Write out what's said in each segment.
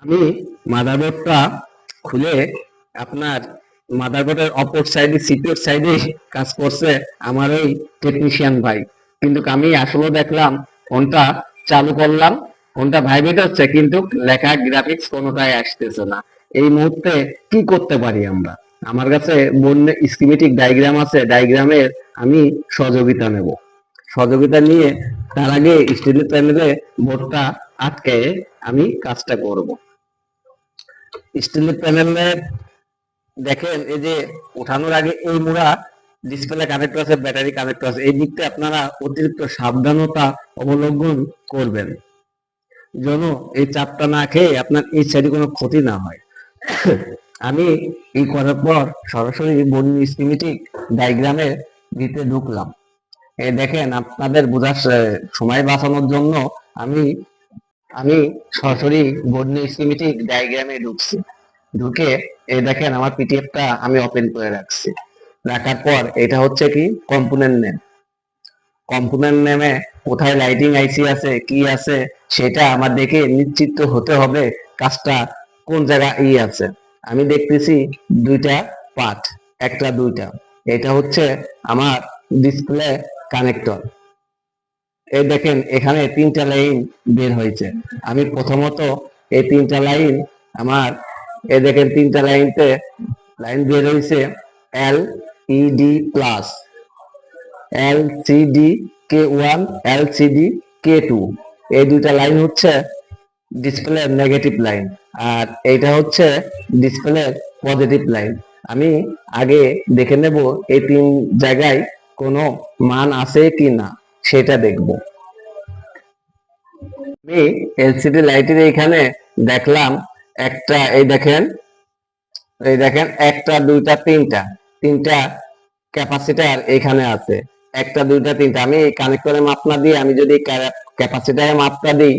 আমি মাদারবোর্ডটা খুলে আপনার মাদারবোর্ডের অপর সাইডে সিপিইউর সাইডে কাজ করছে আমার ওই টেকনিশিয়ান ভাই। কিন্তু আমি আসলে দেখলাম ফোনটা চালু করলাম, ফোনটা ভাইব্রেট হচ্ছে কিন্তু লেখা গ্রাফিক্স কোনোটাই আসতেছে না। এই মুহূর্তে কি করতে পারি আমরা? আমার কাছে বন্য স্কিমেটিক ডায়াগ্রাম আছে, ডায়াগ্রামের আমি সহযোগিতা নেব। সহযোগিতা নিয়ে তার আগে স্টিলের প্যানেলে বোর্ডটা আটকে আমি কাজটা করব। স্টিলের প্যানেলে দেখেন এই যে ওঠানোর আগে এই মুড়া ডিসপ্লে কানেক্টর আছে, ব্যাটারি কানেক্টর আছে, এই দিকটা আপনারা অতিরিক্ত সাবধানতা অবলম্বন করবেন যেন এই চাপটা না খেয়ে আপনার এই সাইডে কোনো ক্ষতি না হয়। আমি এই করার পর সরাসরি বর্ণ স্কিমেটিক ডায়াগ্রামে দিতে ঢুকলাম। এই দেখেন আপনাদের বোঝার সময় বাঁচানোর জন্য আমি আমি সরাসরি বর্ণ স্কিমেটিক ডায়াগ্রামে ঢুকছি। ঢুকে এই দেখেন আমার পিডিএফটা আমি ওপেন করে রাখছি। রাখার পর এটা হচ্ছে কি কম্পোনেন্ট নেম। কম্পোনেন্ট নেমে কোথায় লাইটিং আইসি আছে কি আছে সেটা আমার দেখে নিশ্চিত হতে হবে কাজটা কোন জায়গায় আছে। আমি দেখতেছি দুইটা পার্ট, একটা দুইটা। এটা হচ্ছে আমার ডিসপ্লে কানেক্টর। এই দেখেন এখানে তিনটা লাইন বের হয়েছে। আমি প্রথমত এই তিনটা লাইন আমার এই দেখেন তিনটা লাইনতে লাইন বের হয়েছে LED plus, LCD K1, LCD K2। এই দুইটা লাইন হচ্ছে ডিসপ্লে নেগেটিভ লাইন, আর এইটা হচ্ছে ডিসপ্লে পজিটিভ লাইন। আমি আগে দেখে নেব এই তিন জায়গায় কোনো মান আছে কি না সেটা দেখব। আমি এলসিডি লাইটের এখানে দেখলাম একটা, এই দেখেন একটা দুইটা তিনটা তিনটা ক্যাপাসিটার এখানে আছে। একটা দুইটা তিনটা আমি কানেক্টরের মাপ না দিয়ে আমি যদি ক্যাপাসিটারের মাপটা দিই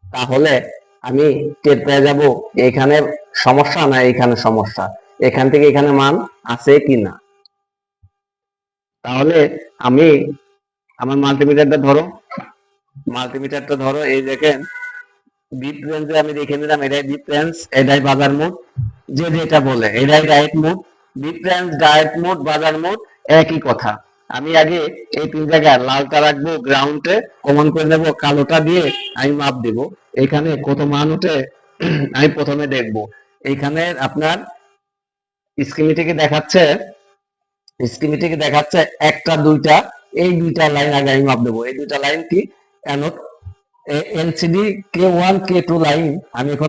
তাহলে আমি টের পেয়ে যাব এখানে সমস্যা না এখানে সমস্যা, এখান থেকে এখানে মান আছে কি না। তাহলে আমি আমার মাল্টিমিটারটা ধরো এই দেখেন বিট রেঞ্জে আমি দেখে নিলাম এটাই বিট রেঞ্জ, এটাই বাজার মোড, যে যেটা বলে এটাই ডায়েট মোড। বিট রেঞ্জ, ডায়েট মোড, বাজার মোড একই কথা। আমি আগে এই তিন জায়গায় লালটা রাখবো গ্রাউন্ডে, কমন করে নেব, কালোটা দিয়ে আমি মাপ দেব এখানে কত মান ওঠে। আমি প্রথমে দেখব এইখানে আপনার স্কিমেটিকে দেখাচ্ছে একটা দুইটা, এই দুইটা লাইন আগে আমি মাপ দেবো। এই দুইটা লাইন কি LCD K1 K2 লাইন আমি এখন